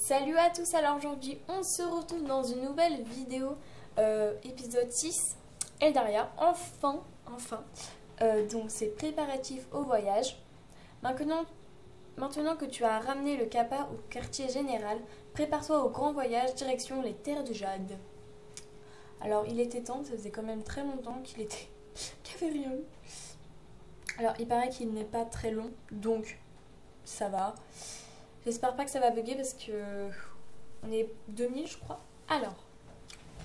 Salut à tous, alors aujourd'hui on se retrouve dans une nouvelle vidéo, épisode 6, Eldaria, enfin, donc c'est préparatif au voyage. Maintenant que tu as ramené le Kappa au quartier général, prépare-toi au grand voyage direction les terres du Jade. Alors il était temps, ça faisait quand même très longtemps qu'il avait rien eu. Alors il paraît qu'il n'est pas très long, donc ça va. J'espère pas que ça va bugger parce que on est 2000 je crois. Alors,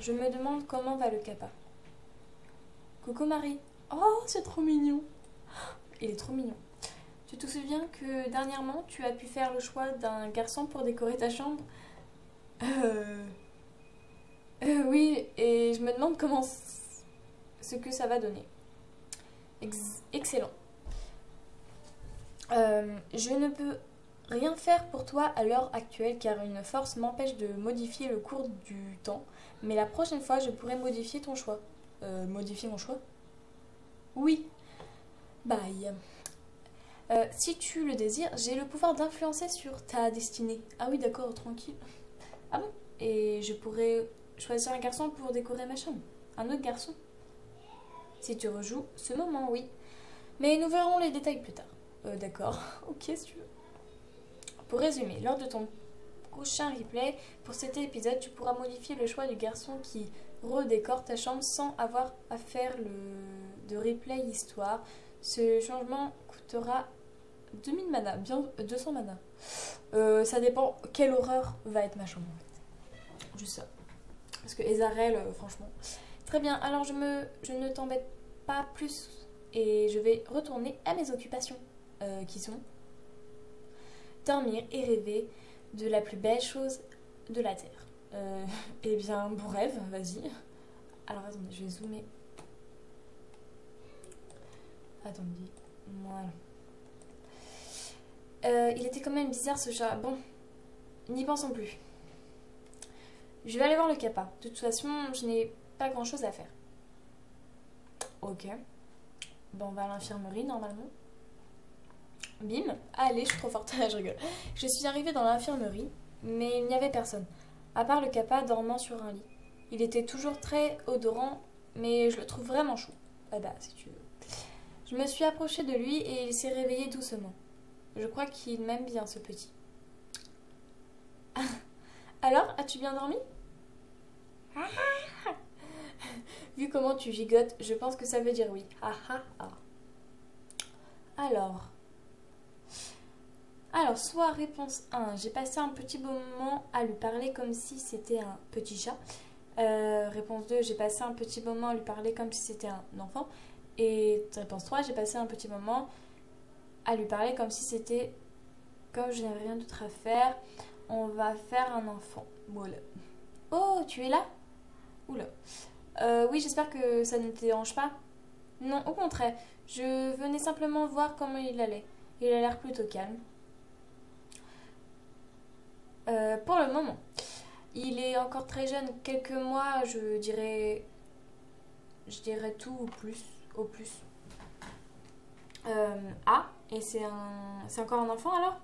je me demande comment va le Kappa. Coucou Marie. Oh, c'est trop mignon. Il est trop mignon. Tu te souviens que dernièrement tu as pu faire le choix d'un garçon pour décorer ta chambre? Oui, et je me demande ce que ça va donner. Excellent. Je ne peux rien faire pour toi à l'heure actuelle car une force m'empêche de modifier le cours du temps, mais la prochaine fois je pourrai modifier ton choix. Modifier mon choix? Oui. Bye. Si tu le désires, j'ai le pouvoir d'influencer sur ta destinée. Ah oui, d'accord, tranquille. Ah bon? Et je pourrais choisir un garçon pour décorer ma chambre? Un autre garçon? Si tu rejoues ce moment, oui. Mais nous verrons les détails plus tard. D'accord. Ok, si tu veux. Pour résumer, lors de ton prochain replay, pour cet épisode, tu pourras modifier le choix du garçon qui redécore ta chambre sans avoir à faire de replay histoire. Ce changement coûtera 2000 mana, bien 200 mana. Ça dépend quelle horreur va être ma chambre en fait. Juste ça. Parce que Ezarel, franchement. Très bien, alors je ne t'embête pas plus et je vais retourner à mes occupations qui sont dormir et rêver de la plus belle chose de la Terre. Eh bien, bon rêve, vas-y. Alors, attendez, je vais zoomer. Attendez, voilà. Il était quand même bizarre ce chat. Bon, n'y pensons plus. Je vais aller voir le Kappa. De toute façon, je n'ai pas grand-chose à faire. Ok. Bon, on va à l'infirmerie, normalement. Bim, allez, je suis trop forte, je rigole. Je suis arrivée dans l'infirmerie, mais il n'y avait personne, à part le Kappa dormant sur un lit. Il était toujours très odorant, mais je le trouve vraiment chou. Ah bah, si tu veux. Je me suis approchée de lui et il s'est réveillé doucement. Je crois qu'il m'aime bien, ce petit. Alors, as-tu bien dormi? Vu comment tu gigotes, je pense que ça veut dire oui. Alors, soit réponse 1, j'ai passé un petit moment à lui parler comme si c'était un petit chat. Réponse 2, j'ai passé un petit moment à lui parler comme si c'était un enfant. Et réponse 3, j'ai passé un petit moment à lui parler comme si c'était... Comme je n'avais rien d'autre à faire, on va faire un enfant. Voilà. Oh, tu es là? Oula. Oui, j'espère que ça ne te dérange pas. Non, au contraire, je venais simplement voir comment il allait. Il a l'air plutôt calme. Pour le moment. Il est encore très jeune, quelques mois, je dirais tout au plus. Et c'est encore un enfant alors?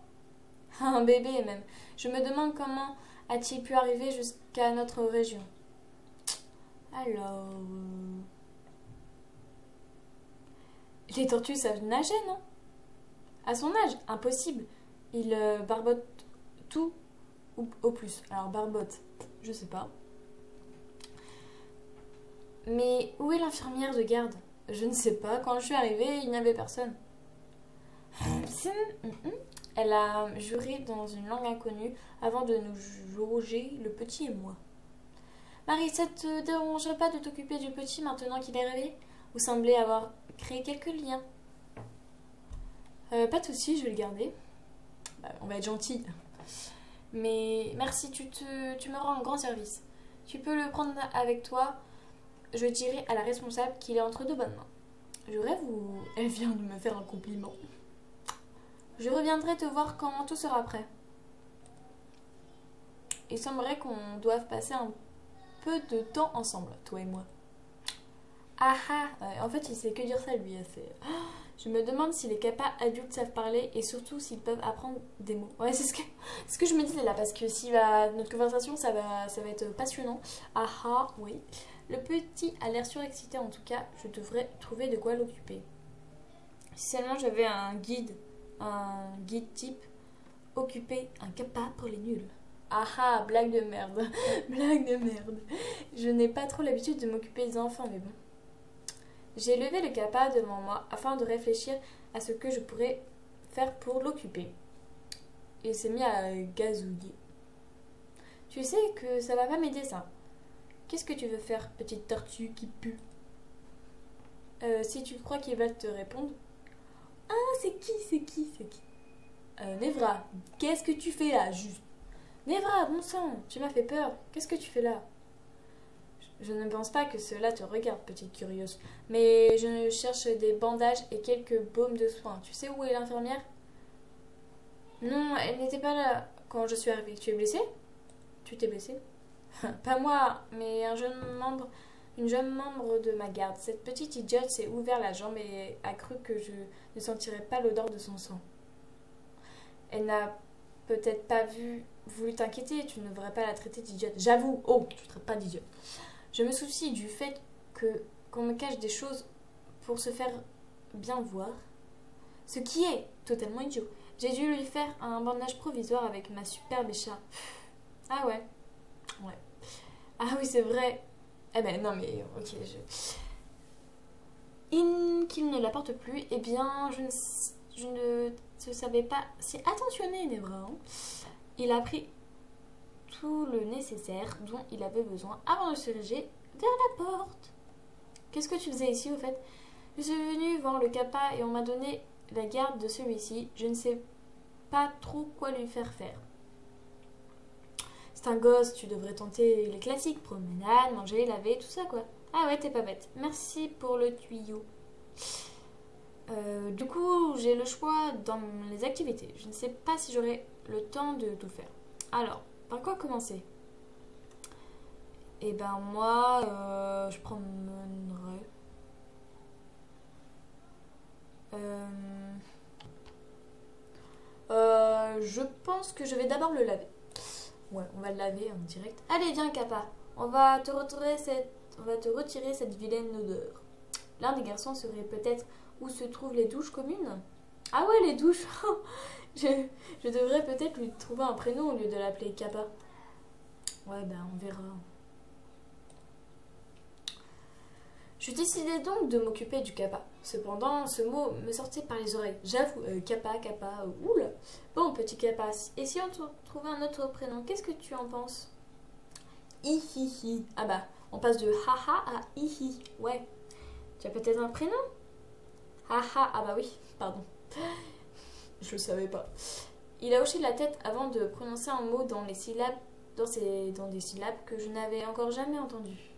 Un bébé même. Je me demande comment a-t-il pu arriver jusqu'à notre région. Alors... Les tortues savent nager, non? À son âge, impossible. Il barbote tout au plus. Alors barbote, je sais pas. Mais où est l'infirmière de garde? Je ne sais pas. Quand je suis arrivée, il n'y avait personne. Elle a juré dans une langue inconnue avant de nous loger, le petit et moi. Marie, ça te dérangerait pas de t'occuper du petit maintenant qu'il est réveillé? Vous semblez avoir créé quelques liens. Pas de soucis, je vais le garder. On va être gentil. Mais merci, tu me rends un grand service. Tu peux le prendre avec toi. Je dirai à la responsable qu'il est entre de bonnes mains. Je rêve ou elle vient de me faire un compliment? Je reviendrai te voir quand tout sera prêt. Il semblerait qu'on doive passer un peu de temps ensemble, toi et moi. En fait, il sait que dire ça, lui. Je me demande si les capas adultes savent parler et surtout s'ils peuvent apprendre des mots. Ouais, ce que je me disais là, parce que si notre conversation, ça va être passionnant. Ah ah, oui. Le petit a l'air surexcité en tout cas, je devrais trouver de quoi l'occuper. Si seulement j'avais un guide type, occuper un capa pour les nuls. Ah ah, blague de merde, blague de merde. Je n'ai pas trop l'habitude de m'occuper des enfants, mais bon. J'ai levé le capa devant moi afin de réfléchir à ce que je pourrais faire pour l'occuper. Il s'est mis à gazouiller. Tu sais que ça va pas m'aider ça. Qu'est-ce que tu veux faire, petite tortue qui pue? Si tu crois qu'il va te répondre. Ah, c'est qui Nevra, qu'est-ce que tu fais là, juste? Nevra, bon sang, tu m'as fait peur. Qu'est-ce que tu fais là? Je ne pense pas que cela te regarde, petite curieuse. Mais je cherche des bandages et quelques baumes de soins. Tu sais où est l'infirmière? Non, elle n'était pas là quand je suis arrivée. Tu es blessée? Tu t'es blessée? Pas moi, mais une jeune membre de ma garde. Cette petite idiote s'est ouvert la jambe et a cru que je ne sentirais pas l'odeur de son sang. Elle n'a peut-être pas voulu t'inquiéter. Tu ne devrais pas la traiter d'idiote. J'avoue. Oh, tu ne traites pas d'idiote. Je me soucie du fait qu'on me cache des choses pour se faire bien voir. Ce qui est totalement idiot. J'ai dû lui faire un bandage provisoire avec ma superbe écharpe. Ah ouais. Ouais. Ah oui, c'est vrai. Eh ben non mais ok. Qu'il ne la porte plus, eh bien je ne savais pas si attentionné Nevra. Hein. Il a pris tout le nécessaire dont il avait besoin avant de se diriger vers la porte. Qu'est-ce que tu faisais ici au fait? Je suis venue voir le capa et on m'a donné la garde de celui-ci. Je ne sais pas trop quoi lui faire faire. C'est un gosse, tu devrais tenter les classiques, promenade, manger, laver, tout ça quoi. Ah ouais, t'es pas bête. Merci pour le tuyau. Du coup, j'ai le choix dans les activités. Je ne sais pas si j'aurai le temps de tout faire. Alors, par quoi commencer? Eh ben moi, je promènerai. Je pense que je vais d'abord le laver. Ouais, on va le laver en direct. Allez, viens, Kappa. On va te retirer cette vilaine odeur. L'un des garçons saurait peut-être où se trouvent les douches communes. Ah ouais, les douches. je devrais peut-être lui trouver un prénom au lieu de l'appeler Kappa. Ouais, ben on verra. Je décidai donc de m'occuper du Kappa. Cependant, ce mot me sortait par les oreilles. J'avoue, Kappa, oula. Bon, petit Kappa, et si on trouvait un autre prénom, qu'est-ce que tu en penses? Hihihi. Ah bah, on passe de haha à hihi. Ouais. Tu as peut-être un prénom? Haha, ah bah oui, pardon. Je le savais pas. Il a hoché la tête avant de prononcer un mot dans des syllabes que je n'avais encore jamais entendues.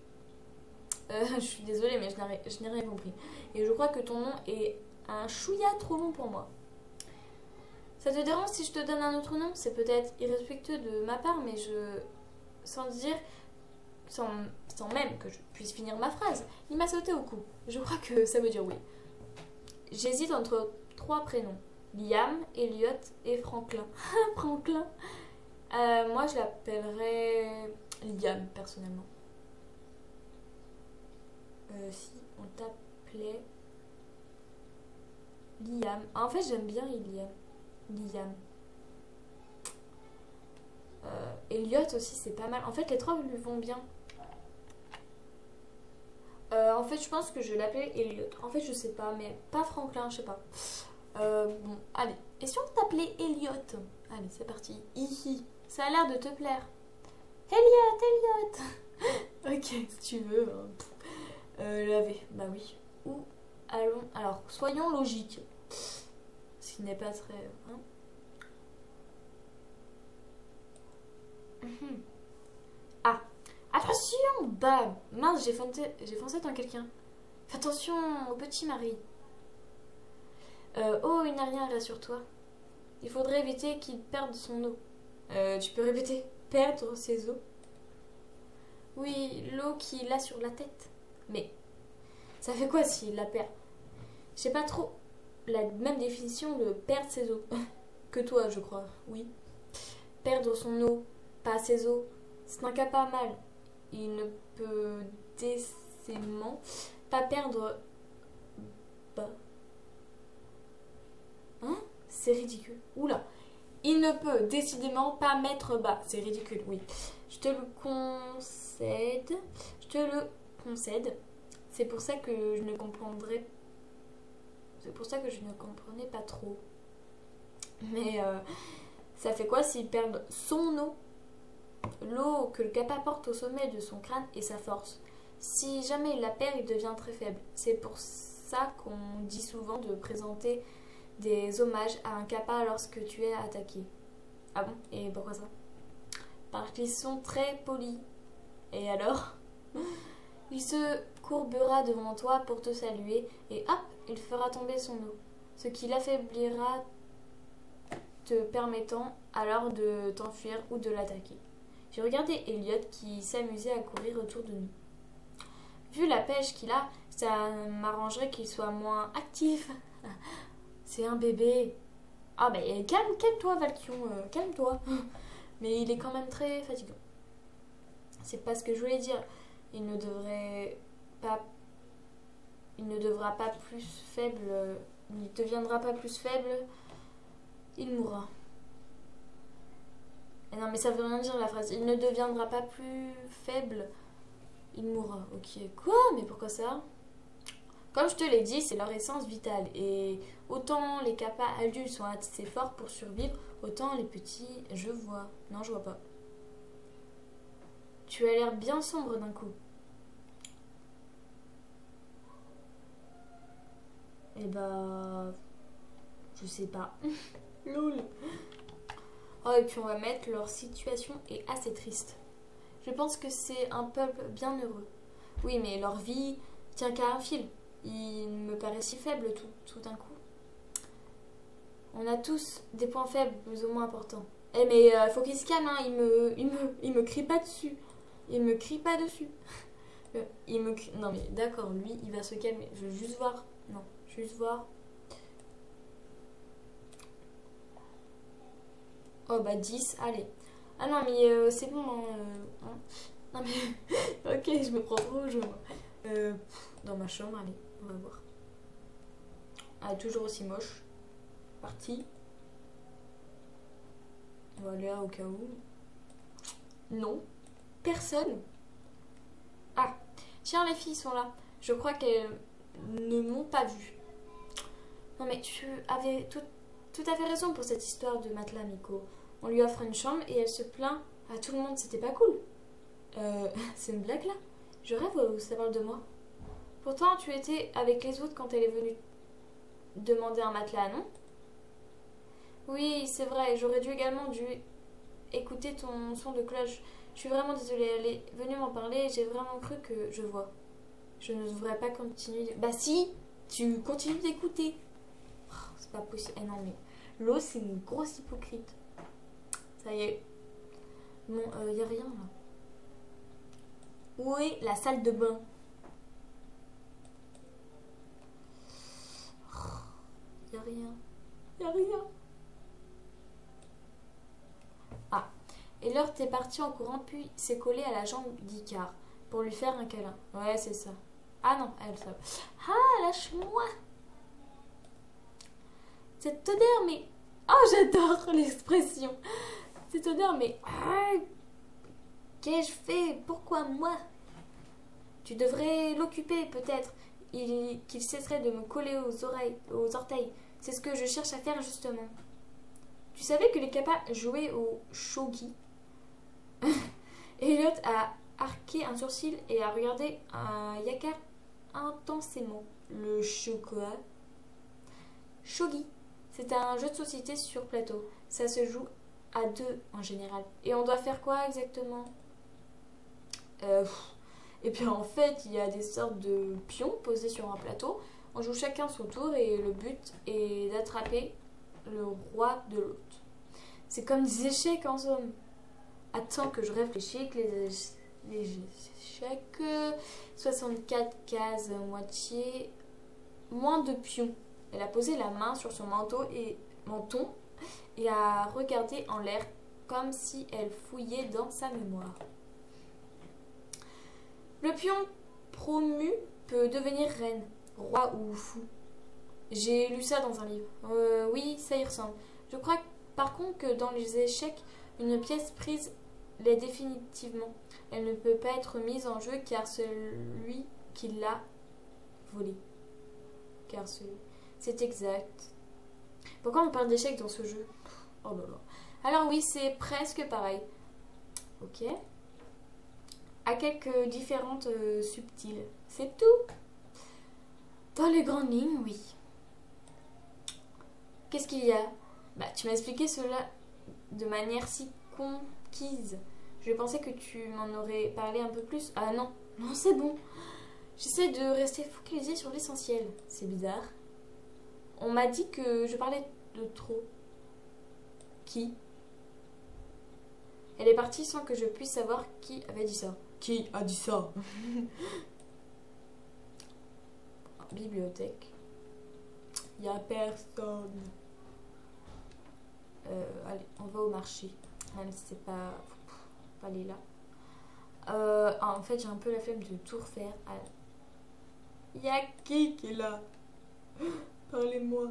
Je suis désolée, mais je n'ai rien compris. Et je crois que ton nom est un chouïa trop long pour moi. Ça te dérange si je te donne un autre nom? C'est peut-être irrespectueux de ma part, mais sans même que je puisse finir ma phrase, il m'a sauté au cou. Je crois que ça veut dire oui. J'hésite entre 3 prénoms. Liam, Elliot et Franklin. Franklin. Moi, je l'appellerais Liam, personnellement. Si on t'appelait Liam. En fait, j'aime bien Liam. Elliot aussi, c'est pas mal. En fait, les 3 lui vont bien. En fait, je pense que je l'appelais Elliot. En fait, je sais pas, mais pas Franklin, je sais pas. Bon, allez. Et si on t'appelait Elliot? Allez, c'est parti. Hihi. Ça a l'air de te plaire. Elliot. Ok, si tu veux. Laver, bah oui. Où allons? Alors, soyons logiques. Ce qui n'est pas très... Hein. Ah, attention! Bam! Mince, j'ai foncé dans quelqu'un. Fais attention au petit mari. Oh, il n'a rien, rassure-toi. Il faudrait éviter qu'il perde son eau. Tu peux répéter? Perdre ses os? Oui, l'eau qu'il a sur la tête. Mais ça fait quoi s'il la perd? Je sais pas trop. la même définition de perdre ses os que toi, je crois. Oui. Perdre son os, pas ses os. C'est un cas pas mal. Il ne peut décemment pas perdre. Bah. Hein? C'est ridicule. Oula. Il ne peut décidément pas mettre bas. C'est ridicule, oui. Je te le concède. Je te le concède. C'est pour ça que je ne comprendrais. C'est pour ça que je ne comprenais pas trop. Mais ça fait quoi s'ils perdent son eau? L'eau que le kappa porte au sommet de son crâne et sa force. Si jamais il la perd, il devient très faible. C'est pour ça qu'on dit souvent de présenter des hommages à un kappa lorsque tu es attaqué. Ah bon? Et pourquoi ça? Parce qu'ils sont très polis. Et alors? Il se courbera devant toi pour te saluer et hop, il fera tomber son eau. Ce qui l'affaiblira, te permettant alors de t'enfuir ou de l'attaquer. J'ai regardé Elliot qui s'amusait à courir autour de nous. Vu la pêche qu'il a, ça m'arrangerait qu'il soit moins actif. C'est un bébé. Ah ben calme-toi Valkion, calme-toi. Mais il est quand même très fatigant. C'est pas ce que je voulais dire. Il ne devra pas plus faible. Il ne deviendra pas plus faible. Il mourra. Et non mais ça veut rien dire la phrase. Il ne deviendra pas plus faible. Il mourra. Ok. Quoi? Mais pourquoi ça? Comme je te l'ai dit, c'est leur essence vitale. Et autant les kappas adultes sont assez forts pour survivre, autant les petits, je vois. Non, je vois pas. Tu as l'air bien sombre d'un coup. Eh bah... Je sais pas. Lol. Oh, et puis on va mettre leur situation est assez triste. Je pense que c'est un peuple bien heureux. Oui, mais leur vie tient qu'à un fil. Il me paraît si faible tout d'un coup. On a tous des points faibles plus ou moins importants. Eh mais faut qu'il se calme, hein. Il me crie pas dessus. Il me crie pas dessus. Non mais d'accord, lui il va se calmer. Je veux juste voir. Non, juste voir. Oh bah 10, allez. Ah non mais c'est bon. Hein. Non mais... ok, je me prends trop au jeu. Dans ma chambre, allez, on va voir. Ah, toujours aussi moche. Parti. Voilà, au cas où. Non. Personne. Ah, tiens, les filles sont là. Je crois qu'elles ne m'ont pas vue. Non mais tu avais tout à fait raison pour cette histoire de matelas, Miko. On lui offre une chambre et elle se plaint à tout le monde. C'était pas cool. C'est une blague là? Je rêve ou ça parle de moi? Pourtant, tu étais avec les autres quand elle est venue demander un matelas, non? Oui, c'est vrai. J'aurais également dû écouter ton son de cloche. Je suis vraiment désolée. Elle est venue m'en parler et j'ai vraiment cru que je vois. Je ne devrais pas continuer. Bah si, tu continues d'écouter. Oh, c'est pas possible. Eh non, mais l'eau, c'est une grosse hypocrite. Ça y est. Bon, y a rien là. Où est la salle de bain? Y a rien. Y a rien. Ah. Et l'heure t'es parti en courant puis s'est collé à la jambe d'Icar pour lui faire un câlin. Ouais, c'est ça. Ah non, elle ça. Ah, lâche-moi. Cette odeur, mais... Oh, j'adore l'expression. Cette odeur, mais... Ah, qu'ai-je fait? Pourquoi moi? Tu devrais l'occuper, peut-être. Qu'il cesserait de me coller aux orteils. C'est ce que je cherche à faire, justement. Tu savais que les kappas jouaient au shogi? Elliot a arqué un sourcil et a regardé un Yakar intensément. Le chocolat. Shogi. C'est un jeu de société sur plateau. Ça se joue à deux en général. Et on doit faire quoi exactement? Et puis en fait, il y a des sortes de pions posés sur un plateau. On joue chacun son tour et le but est d'attraper le roi de l'autre. C'est comme des échecs en somme. Attends que je réfléchisse. Les échecs... 64 cases moitié... Moins de pions. Elle a posé la main sur son menton et a regardé en l'air comme si elle fouillait dans sa mémoire. Le pion promu peut devenir reine, roi ou fou. J'ai lu ça dans un livre. Oui, ça y ressemble. Je crois par contre que dans les échecs, une pièce prise l'est définitivement. Elle ne peut pas être mise en jeu car celui qui l'a volée. Car celui... C'est exact. Pourquoi on parle d'échecs dans ce jeu? Oh là là. Alors oui, c'est presque pareil. Ok. À quelques différentes subtiles. C'est tout. Dans les grandes lignes, oui. Qu'est-ce qu'il y a? Bah, tu m'as expliqué cela de manière si conquise. Je pensais que tu m'en aurais parlé un peu plus. Ah non, non, c'est bon. J'essaie de rester focalisée sur l'essentiel. C'est bizarre. On m'a dit que je parlais de trop. Qui? Elle est partie sans que je puisse savoir qui avait dit ça. Qui a dit ça? Bibliothèque. Il n'y a personne. Allez, on va au marché. Même si c'est pas... Faut aller là. En fait, j'ai un peu la flemme de tout refaire. Il y a qui est là? Parlez-moi.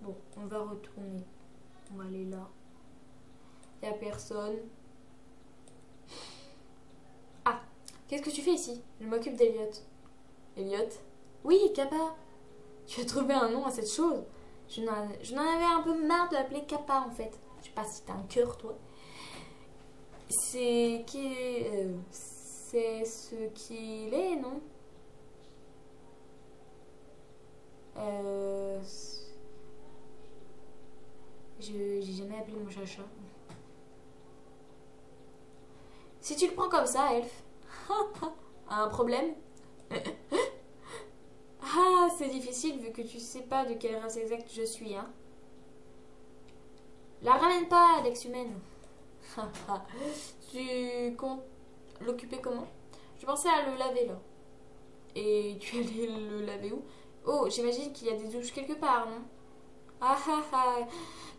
Bon, on va retourner. On va aller là. Il n'y a personne. Ah, qu'est-ce que tu fais ici? Je m'occupe d'Eliot. Eliot? Oui, Kappa. Tu as trouvé un nom à cette chose? Je n'en avais un peu marre de l'appeler Kappa en fait. Je sais pas si t'as un cœur toi. C'est ce qu'il est, non? J'ai jamais appelé mon chacha. Si tu le prends comme ça, Elf. Un problème? Ah, c'est difficile vu que tu sais pas de quelle race exacte je suis, hein. La ramène pas, l'ex-humaine. Tu comptes l'occuper comment? Je pensais à le laver là. Et tu allais le laver où? Oh, j'imagine qu'il y a des douches quelque part, non? Ah ah ah,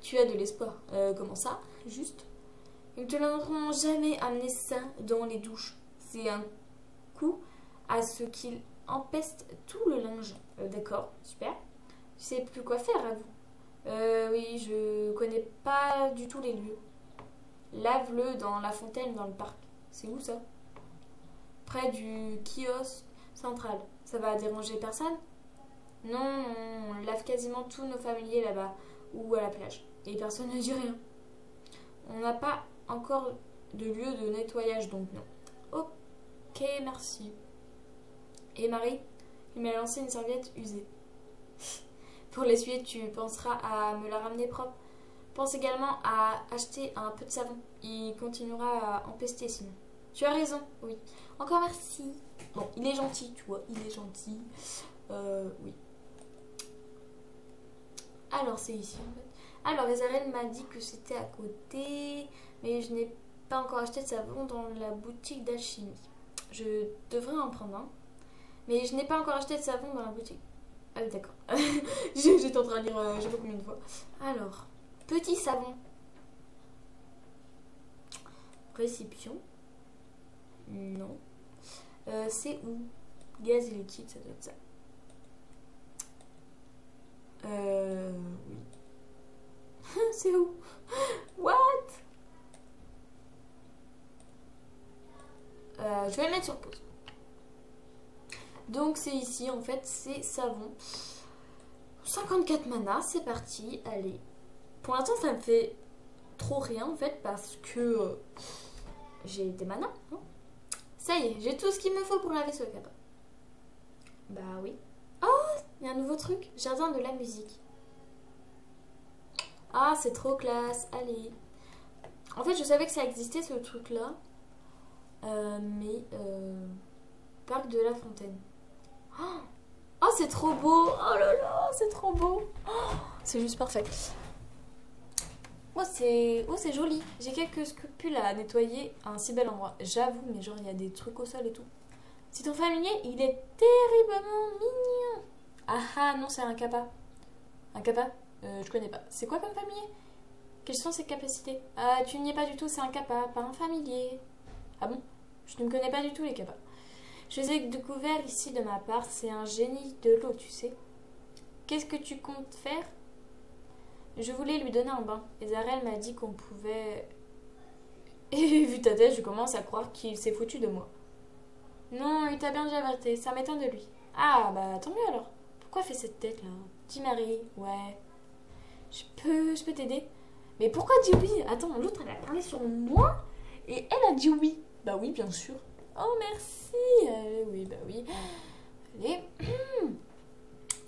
tu as de l'espoir. Comment ça? Juste? Ils ne te laisseront jamais amener ça dans les douches. C'est un coup à ce qu'il empeste tout le linge. D'accord, super. Tu sais plus quoi faire, à vous. Oui, je connais pas du tout les lieux. Lave-le dans la fontaine dans le parc. C'est où ça? Près du kiosque central. Ça va déranger personne? Non, on lave quasiment tous nos familiers là-bas ou à la plage. Et personne ne dit rien. On n'a pas encore de lieu de nettoyage donc non. Ok, merci. Et Marie, il m'a lancé une serviette usée. Pour l'essuyer, tu penseras à me la ramener propre. Pense également à acheter un peu de savon. Il continuera à empester sinon. Tu as raison, oui. Encore merci. Bon, il est gentil, tu vois, il est gentil. Oui. Alors, c'est ici en fait. Alors, Isabelle m'a dit que c'était à côté, mais je n'ai pas encore acheté de savon dans la boutique d'alchimie. Je devrais en prendre un, mais je n'ai pas encore acheté de savon dans la boutique. Ah oui, d'accord. J'étais en train de lire, je sais pas combien de fois. Alors, petit savon. Récipient. Non. C'est où? Gaz et liquide, ça doit être ça. Oui. C'est où? What? Je vais le mettre sur pause. Donc c'est ici en fait, c'est savon. 54 mana, c'est parti, allez. Pour l'instant ça me fait trop rien en fait parce que j'ai des manas. Hein. Ça y est, j'ai tout ce qu'il me faut pour laver ce capot. Bah oui. Oh, il y a un nouveau truc, jardin de la musique. Ah, c'est trop classe, allez. En fait, je savais que ça existait ce truc-là. Mais parc de la Fontaine. Oh, c'est trop beau. Oh là là, c'est trop beau. Oh, c'est juste parfait. Oh, c'est joli. J'ai quelques scrupules à nettoyer à un si bel endroit. J'avoue, mais genre, il y a des trucs au sol et tout. C'est ton familier, il est terriblement mignon. Ah ah, non, c'est un kappa. Un kappa je connais pas. C'est quoi comme familier? Quelles sont ses capacités? Ah, tu n'y es pas du tout, c'est un kappa, pas un familier. Ah bon? Je ne connais pas du tout les kappas. Je les ai découverts ici de ma part, c'est un génie de l'eau, tu sais. Qu'est-ce que tu comptes faire? Je voulais lui donner un bain. Et Zarel m'a dit qu'on pouvait... Et vu ta tête, je commence à croire qu'il s'est foutu de moi. Non, il t'a bien déjà averti, ça m'étonne de lui. Ah, bah tant mieux alors. Pourquoi fait cette tête là? Dis Marie, ouais. Je peux t'aider? Mais pourquoi dis oui? Attends, l'autre elle a parlé sur moi et elle a dit oui. Bah oui, bien sûr. Oh merci. Oui, bah oui. Allez.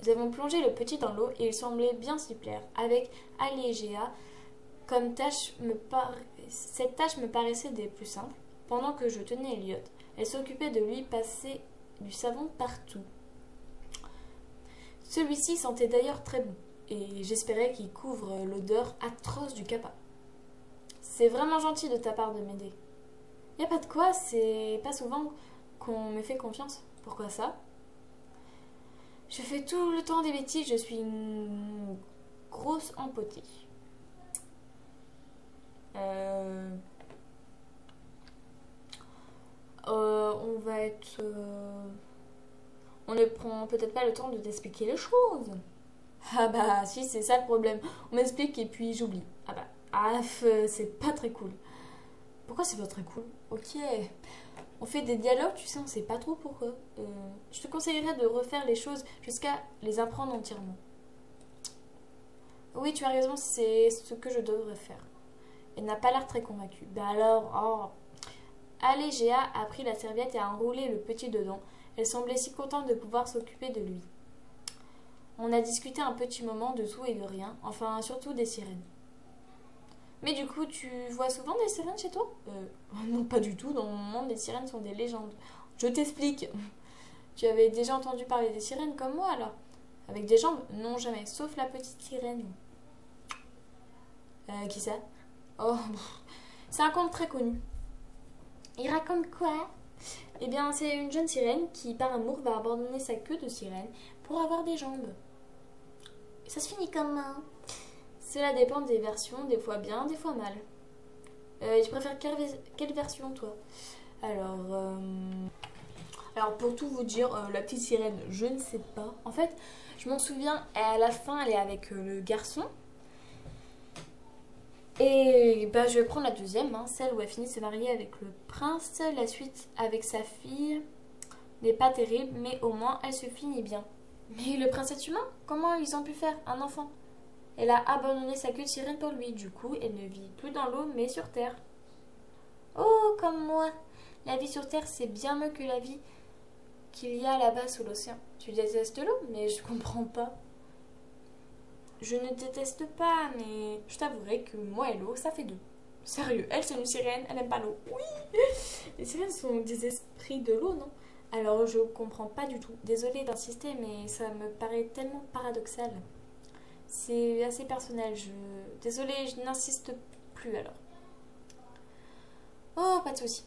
Nous avons plongé le petit dans l'eau et il semblait bien s'y plaire. Avec Alégéa, comme cette tâche me paraissait des plus simples. Pendant que je tenais Elliot, elle s'occupait de lui passer du savon partout. Celui-ci sentait d'ailleurs très bon, et j'espérais qu'il couvre l'odeur atroce du kappa. C'est vraiment gentil de ta part de m'aider. Y a pas de quoi, c'est pas souvent qu'on me fait confiance. Pourquoi ça? Je fais tout le temps des bêtises, je suis une grosse empotée. On va être... On ne prend peut-être pas le temps de t'expliquer les choses. Ah bah si, c'est ça le problème. On m'explique et puis j'oublie. Ah bah, c'est pas très cool. Pourquoi c'est pas très cool? Ok. On fait des dialogues, tu sais, on sait pas trop pourquoi. Je te conseillerais de refaire les choses jusqu'à les apprendre entièrement. Oui, tu as raison, c'est ce que je devrais faire. Elle n'a pas l'air très convaincue. Ben alors, oh. Alégéa a pris la serviette et a enroulé le petit dedans. Elle semblait si contente de pouvoir s'occuper de lui. On a discuté un petit moment de tout et de rien, enfin surtout des sirènes. Mais du coup, tu vois souvent des sirènes chez toi? Non, pas du tout. Dans mon monde, les sirènes sont des légendes. Je t'explique. Tu avais déjà entendu parler des sirènes comme moi, alors? Avec des jambes? Non, jamais. Sauf la petite sirène. Qui ça? Oh, c'est un conte très connu. Il raconte quoi? Eh bien, c'est une jeune sirène qui, par amour, va abandonner sa queue de sirène pour avoir des jambes. Et ça se finit comment? Cela dépend des versions, des fois bien, des fois mal. Tu préfères quelle version, toi? Alors, pour tout vous dire, la petite sirène, je ne sais pas. En fait, je m'en souviens, à la fin, elle est avec le garçon. Et bah, je vais prendre la deuxième, hein, celle où elle finit de se marier avec le prince. La suite avec sa fille n'est pas terrible, mais au moins elle se finit bien. Mais le prince est humain? Comment ils ont pu faire un enfant? Elle a abandonné sa queue de sirène pour lui. Du coup, elle ne vit plus dans l'eau, mais sur terre. Oh, comme moi. La vie sur terre, c'est bien mieux que la vie qu'il y a là-bas sous l'océan. Tu détestes l'eau? Mais je comprends pas. Je ne déteste pas, mais je t'avouerai que moi et l'eau, ça fait deux. Sérieux, elle c'est une sirène, elle n'aime pas l'eau. Oui. Les sirènes sont des esprits de l'eau, non? Alors je comprends pas du tout. Désolée d'insister, mais ça me paraît tellement paradoxal. C'est assez personnel. Désolée, je n'insiste plus alors. Oh, pas de souci.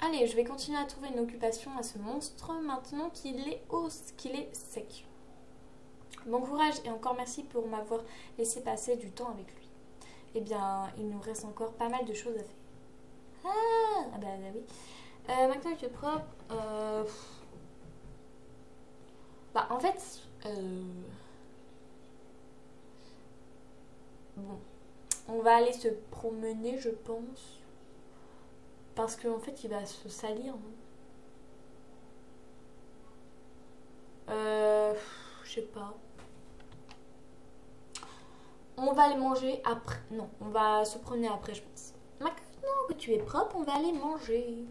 Allez, je vais continuer à trouver une occupation à ce monstre maintenant qu'il est sec. Bon courage et encore merci pour m'avoir laissé passer du temps avec lui. Eh bien, il nous reste encore pas mal de choses à faire. Ah bah oui. Maintenant il est propre. Bah en fait, bon, on va aller se promener, je pense, parce qu'en fait il va se salir. Je sais pas. On va aller manger après. Non, on va se promener après, je pense. Maintenant que tu es propre, on va aller manger.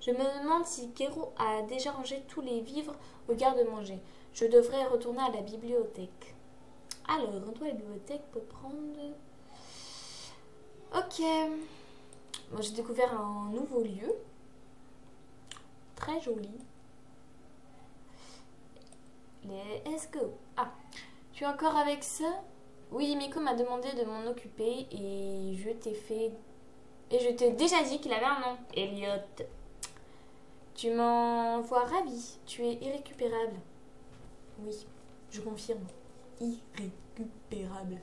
Je me demande si Kero a déjà rangé tous les vivres au garde-manger. Je devrais retourner à la bibliothèque. Alors, rentrons à la bibliothèque pour prendre... Ok. Bon, j'ai découvert un nouveau lieu. Très joli. Let's go. Ah, tu es encore avec ça? Oui, Miko m'a demandé de m'en occuper et je t'ai déjà dit qu'il avait un nom. Elliot. Tu m'en vois ravi. Tu es irrécupérable. Oui, je confirme. Irrécupérable.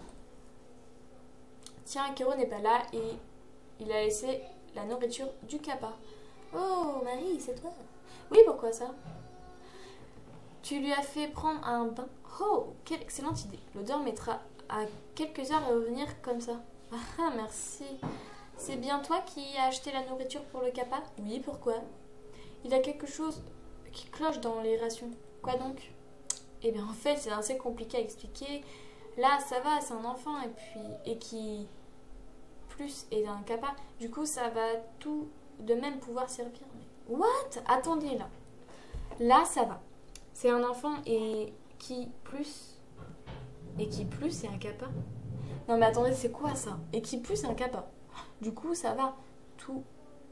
Tiens, Kero n'est pas là et il a laissé la nourriture du kappa. Oh, Marie, c'est toi? Oui, pourquoi ça? Tu lui as fait prendre un bain. Oh, quelle excellente idée. L'odeur mettra à quelques heures à revenir comme ça. Ah, merci. C'est bien toi qui as acheté la nourriture pour le kappa? Oui, pourquoi? Il y a quelque chose qui cloche dans les rations. Quoi donc? Eh bien, en fait, c'est assez compliqué à expliquer. Là, ça va, c'est un enfant et qui plus est un kappa. Du coup, ça va tout de même pouvoir servir. Mais... What? Attendez, là. Là, ça va. C'est un enfant et qui plus c'est un kappa. Non, mais attendez, c'est quoi ça? Et qui plus c'est un kappa. Du coup, ça va tout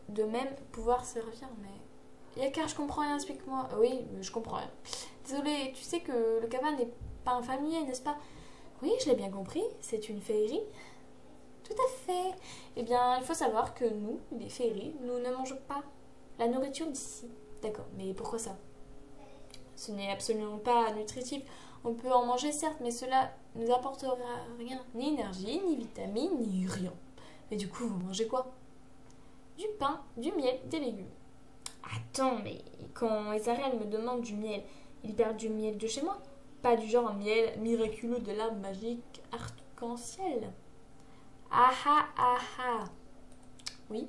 de même pouvoir servir. Mais Yakar, je comprends rien, explique-moi. Oui, je comprends rien. Désolée, tu sais que le kappa n'est pas un familier, n'est-ce pas? Oui, je l'ai bien compris. C'est une féerie. Tout à fait. Eh bien, il faut savoir que nous, les féeries, nous ne mangeons pas la nourriture d'ici. D'accord, mais pourquoi ça? Ce n'est absolument pas nutritif. On peut en manger certes, mais cela ne nous apportera rien. Ni énergie, ni vitamines, ni rien. Mais du coup, vous mangez quoi? Du pain, du miel, des légumes. Attends, mais quand Ezarel me demande du miel, il perd du miel de chez moi? Pas du genre un miel miraculeux de l'arbre magique arc-en-ciel. Ah ah ah ah. Oui.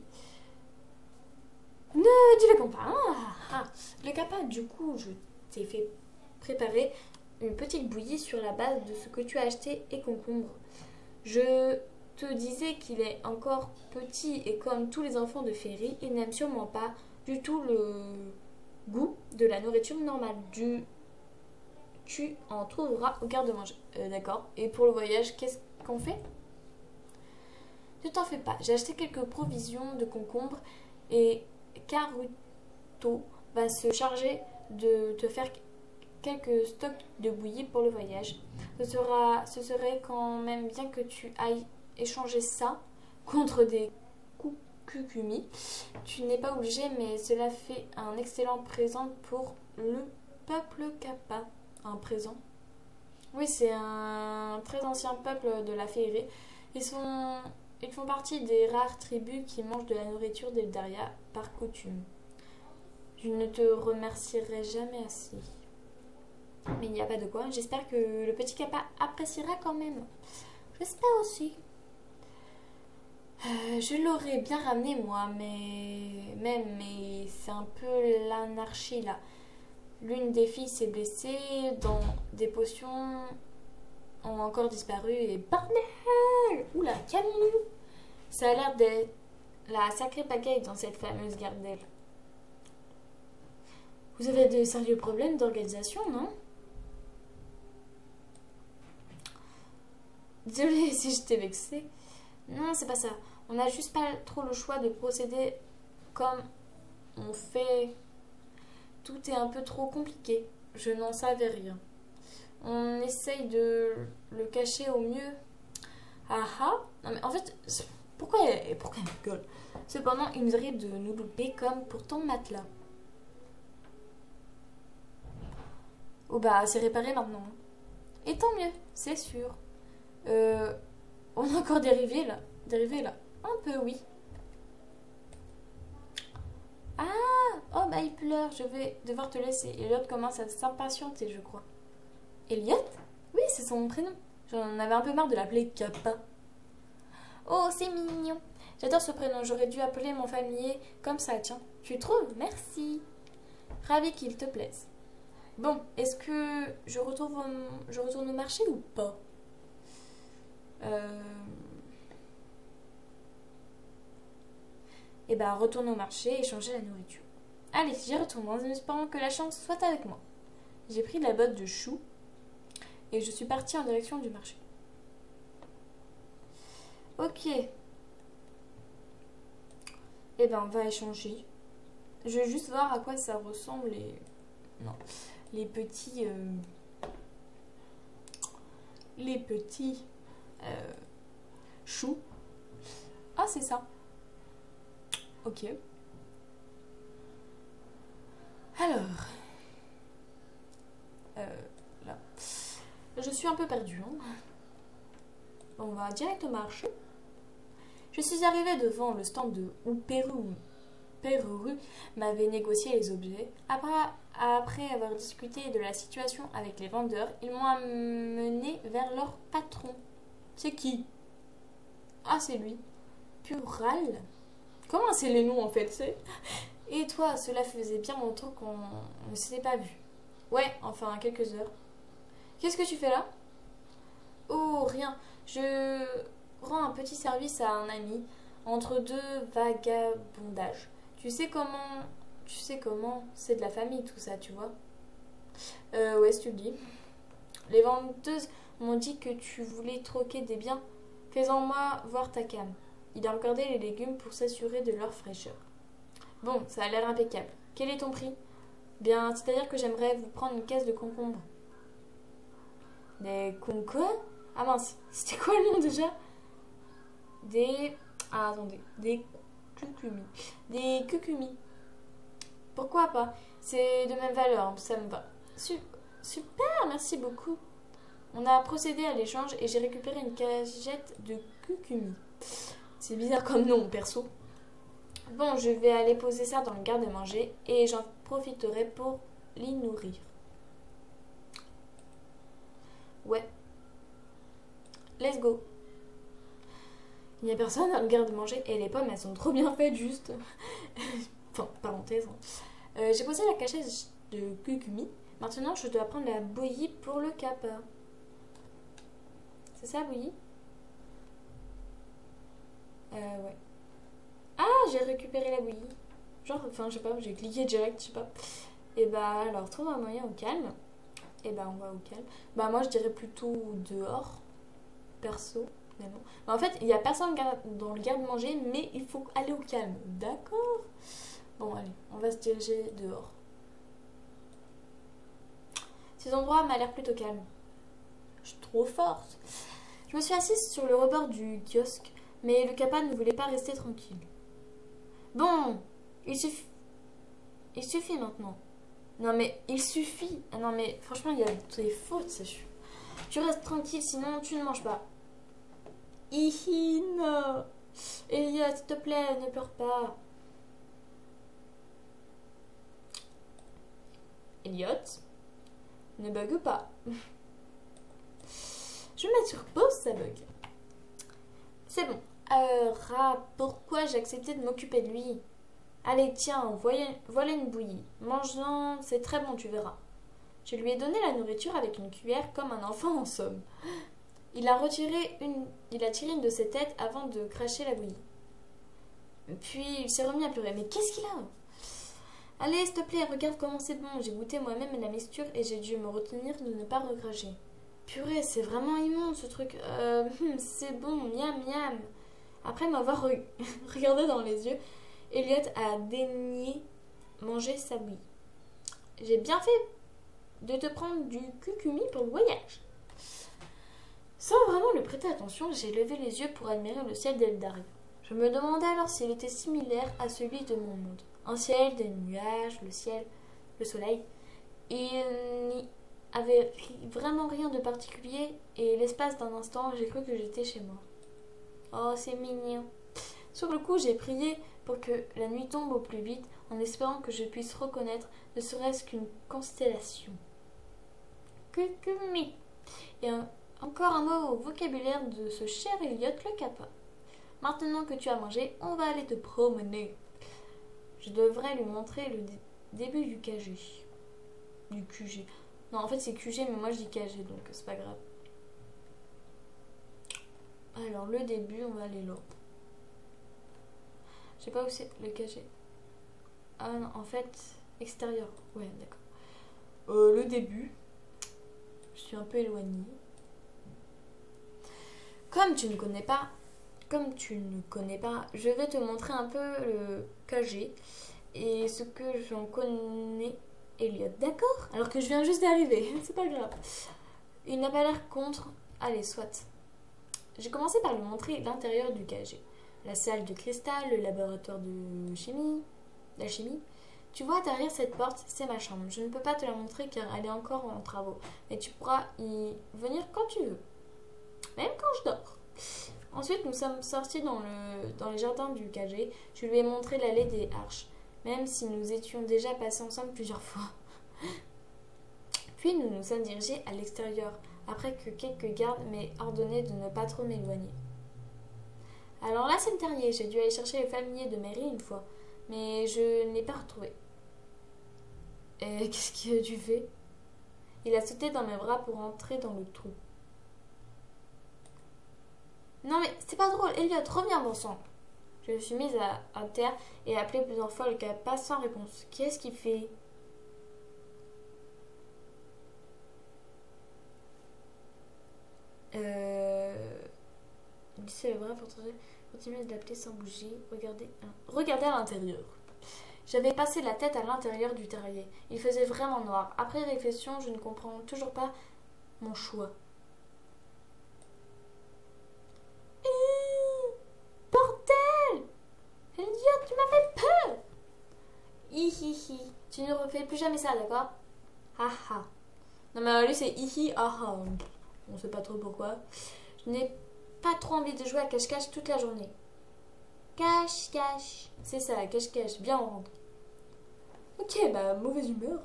Ne dis-le pas. Le kappa, du coup, je t'ai fait préparer une petite bouillie sur la base de ce que tu as acheté et concombre. Je te disais qu'il est encore petit et comme tous les enfants de Féerie, il n'aime sûrement pas du tout le goût de la nourriture normale. Tu en trouveras au garde-manger. D'accord. Et pour le voyage, qu'est-ce qu'on fait? Ne t'en fais pas. J'ai acheté quelques provisions de concombre et Karuto va se charger de te faire quelques stocks de bouillie pour le voyage. Ce serait quand même bien que tu ailles échanger ça contre des kukumi. Tu n'es pas obligé, mais cela fait un excellent présent pour le peuple kappa. Un présent? Oui, c'est un très ancien peuple de la Féerie. Ils font partie des rares tribus qui mangent de la nourriture d'Eldaria par coutume. Je ne te remercierai jamais assez. Mais il n'y a pas de quoi. J'espère que le petit kappa appréciera quand même. J'espère aussi. Je l'aurais bien ramené moi, mais c'est un peu l'anarchie là. L'une des filles s'est blessée, dans des potions ont encore disparu et bordel! Oula, calmez-vous! Ça a l'air d'être la sacrée pagaille dans cette fameuse gardelle. Vous avez de sérieux problèmes d'organisation, non? Désolée si je t'ai vexée. Non, c'est pas ça. On n'a juste pas trop le choix de procéder comme on fait. Tout est un peu trop compliqué. Je n'en savais rien. On essaye de le cacher au mieux. Ah ah. Non mais en fait, pourquoi elle gueule? Cependant, il nous arrive de nous louper comme pour ton matelas. Oh bah, c'est réparé maintenant. Et tant mieux, c'est sûr. On a encore dérivé là. Un peu, oui. Ah, oh bah il pleure, je vais devoir te laisser. Elliot commence à s'impatienter, je crois. Elliot? Oui, c'est son prénom. J'en avais un peu marre de l'appeler Kappa. Oh, c'est mignon. J'adore ce prénom, j'aurais dû appeler mon familier comme ça, tiens. Tu trouves? Merci. Ravi qu'il te plaise. Bon, est-ce que je retourne au marché ou pas? Eh ben, retourne au marché et changer la nourriture. Allez, j'y retourne en espérant que la chance soit avec moi. J'ai pris la botte de choux et je suis partie en direction du marché. Ok. Eh ben, on va échanger. Je vais juste voir à quoi ça ressemble les petits choux. Ah, c'est ça. Ok. Alors, là, je suis un peu perdue. Hein. On va direct au marché. Je suis arrivée devant le stand de où Perru m'avait négocié les objets. Après avoir discuté de la situation avec les vendeurs, ils m'ont amené vers leur patron. C'est qui? Ah, c'est lui. Pural. Comment c'est les noms en fait, c'est? Et toi, cela faisait bien longtemps qu'on ne s'était pas vu. Ouais, enfin quelques heures. Qu'est-ce que tu fais là? Oh, rien. Je rends un petit service à un ami entre deux vagabondages. Tu sais comment, c'est de la famille tout ça, tu vois. Ouais, si tu le dis. Les vendeuses m'ont dit que tu voulais troquer des biens. Fais-en moi voir ta cam. Il a regardé les légumes pour s'assurer de leur fraîcheur. Bon, ça a l'air impeccable. Quel est ton prix? Bien, c'est-à-dire que j'aimerais vous prendre une caisse de concombres. Des concombres? Ah mince, c'était quoi le nom déjà? Des... Ah, attendez. Des cucumis. Des cucumis. Pourquoi pas? C'est de même valeur, ça me va. Super, merci beaucoup. On a procédé à l'échange et j'ai récupéré une cagette de cucumis. C'est bizarre comme nom, perso. Bon, je vais aller poser ça dans le garde-manger et j'en profiterai pour l'y nourrir. Ouais. Let's go. Il n'y a personne dans le garde-manger et les pommes, elles sont trop bien faites, juste. Enfin, parenthèse. Hein. J'ai posé la cachette de cucumi. Maintenant, je dois prendre la bouillie pour le capa. C'est ça, bouillie? Ouais. Ah, j'ai récupéré la bouillie. Genre, enfin, je sais pas, j'ai cliqué direct, je sais pas. Et bah, alors, trouve un moyen au calme. Et bah, on va au calme. Bah, moi, je dirais plutôt dehors. Perso. Mais bon. Mais en fait, il n'y a personne dans le garde-manger, mais il faut aller au calme. D'accord? Bon, allez, on va se diriger dehors. Ces endroits m'a l'air plutôt calme. Je suis trop forte. Je me suis assise sur le rebord du kiosque, mais le capa ne voulait pas rester tranquille. Bon, il suffit maintenant. Non mais, il suffit. Ah non mais, franchement, il y a des fautes, ça. Tu restes tranquille, sinon tu ne manges pas. Hihi, non. Elliot, s'il te plaît, ne pleure pas. Elliot, ne bug pas. Je vais mettre sur pause, ça bug. C'est bon. Pourquoi j'ai accepté de m'occuper de lui? Allez, tiens, voilà une bouillie. Mange-en, c'est très bon, tu verras. Je lui ai donné la nourriture avec une cuillère comme un enfant en somme. Il a tiré une de ses têtes avant de cracher la bouillie. Puis il s'est remis à pleurer. Mais qu'est-ce qu'il a? Allez, s'il te plaît, regarde comment c'est bon. J'ai goûté moi-même la mixture et j'ai dû me retenir de ne pas recracher. Purée, c'est vraiment immonde ce truc. C'est bon, miam miam. Après m'avoir regardé dans les yeux, Elliot a daigné manger sa bouillie. J'ai bien fait de te prendre du cucumi pour le voyage. Sans vraiment le prêter attention, j'ai levé les yeux pour admirer le ciel d'Eldaria. Je me demandais alors s'il était similaire à celui de mon monde. Un ciel, des nuages, le soleil. Il n'y avait vraiment rien de particulier et l'espace d'un instant, j'ai cru que j'étais chez moi. Oh, c'est mignon. Sur le coup, j'ai prié pour que la nuit tombe au plus vite en espérant que je puisse reconnaître ne serait-ce qu'une constellation. Cucumi. Et encore un mot au vocabulaire de ce cher Elliot le capa. Maintenant que tu as mangé, on va aller te promener. Je devrais lui montrer le début du KG. Du QG. Non, en fait c'est QG, mais moi je dis KG, donc c'est pas grave. Alors, le début, on va aller là. Je sais pas où c'est le KG. Ah non, en fait, extérieur. Ouais, d'accord. Le début. Je suis un peu éloignée. Comme tu ne connais pas, je vais te montrer un peu le KG et ce que j'en connais, Elliot. D'accord? Alors que je viens juste d'arriver, c'est pas grave. Il n'a pas l'air contre. Allez, soit. J'ai commencé par lui montrer l'intérieur du KG. La salle de cristal, le laboratoire de chimie, d'alchimie, Tu vois, derrière cette porte, c'est ma chambre. Je ne peux pas te la montrer car elle est encore en travaux. Mais tu pourras y venir quand tu veux. Même quand je dors. Ensuite, nous sommes sortis dans les jardins du KG. Je lui ai montré l'allée des Arches. Même si nous étions déjà passés ensemble plusieurs fois. Puis nous nous sommes dirigés à l'extérieur. Après que quelques gardes m'aient ordonné de ne pas trop m'éloigner. Alors là, c'est le terrier. J'ai dû aller chercher les familiers de Mary une fois. Mais je ne l'ai pas retrouvé. Et qu'est-ce que tu fais? Il a sauté dans mes bras pour entrer dans le trou. Non mais c'est pas drôle, Elliot, reviens bon sang. Je me suis mise à terre et appelé plusieurs fois le pas sans réponse. Qu'est-ce qu'il fait? Il s'est le bras pour continuer de l'appeler sans bouger. Regardez à l'intérieur. J'avais passé la tête à l'intérieur du terrier. Il faisait vraiment noir. Après réflexion, je ne comprends toujours pas mon choix. Bordel! Elliot, tu m'as fait peur! Hihihi. Tu ne refais plus jamais ça, d'accord? Haha. Non mais lui c'est hihi, haha. On sait pas trop pourquoi. Je n'ai pas trop envie de jouer à cache-cache toute la journée. Cache-cache. C'est ça, cache-cache. Bien on rentre. Ok, bah mauvaise humeur.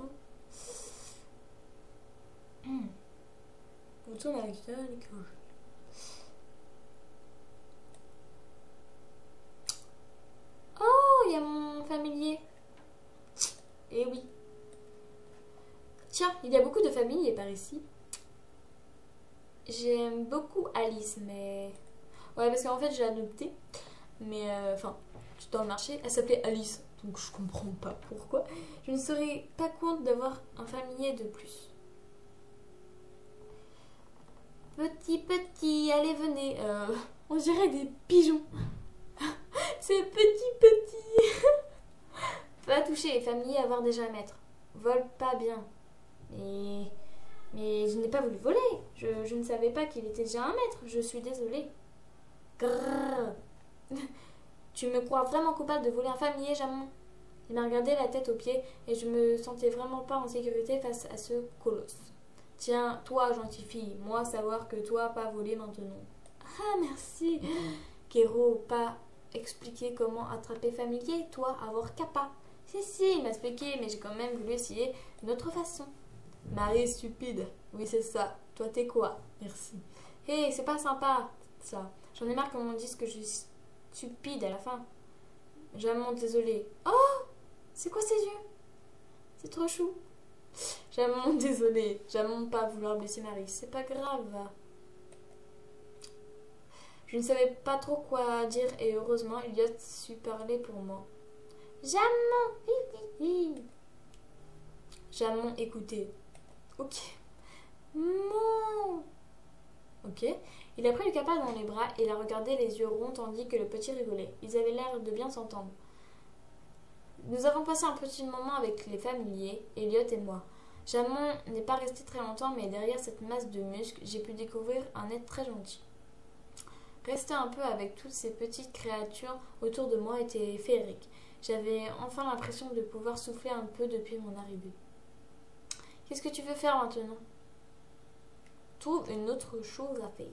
On tourne avec ça, les coches. Oh, il y a mon familier. Eh oui. Tiens, il y a beaucoup de familles par ici. J'aime beaucoup Alice, mais... Ouais, parce qu'en fait, je l'ai adoptée. Mais, enfin, dans le marché, elle s'appelait Alice. Donc, je comprends pas pourquoi. Je ne serais pas contente d'avoir un familier de plus. Petit, allez, venez. On dirait des pigeons. C'est petit. Pas toucher les familiers à avoir déjà un maître. Vole pas bien. Mais je n'ai pas voulu voler. Je ne savais pas qu'il était déjà un maître. Je suis désolée. Grrr. Tu me crois vraiment coupable de voler un familier, Jamon? Il m'a regardé la tête aux pieds et je me sentais vraiment pas en sécurité face à ce colosse. Tiens, toi, gentille fille, moi savoir que toi, pas voler maintenant. Ah, merci. Kéro, pas expliquer comment attraper familier, toi, avoir capa. Si, il m'a expliqué, mais j'ai quand même voulu essayer d'une autre façon. Marie stupide. Oui, c'est ça. Toi, t'es quoi? Merci. Hé, c'est pas sympa, ça. J'en ai marre qu'on me dise que je suis stupide à la fin. Jamon, désolée. Oh! C'est quoi ces yeux? C'est trop chou. Jamon, désolée. Jamon, pas vouloir blesser Marie. C'est pas grave. Je ne savais pas trop quoi dire et heureusement, Elliot sut parler pour moi. Jamon! Jamon, écoutez. Ok. Mon. Ok. Il a pris le capa dans les bras et l'a regardé les yeux ronds tandis que le petit rigolait. Ils avaient l'air de bien s'entendre. Nous avons passé un petit moment avec les familiers, Elliot et moi. Jamon n'est pas resté très longtemps, mais derrière cette masse de muscles, j'ai pu découvrir un être très gentil. Rester un peu avec toutes ces petites créatures autour de moi était féerique. J'avais enfin l'impression de pouvoir souffler un peu depuis mon arrivée. Qu'est-ce que tu veux faire maintenant? Trouve une autre chose à faire.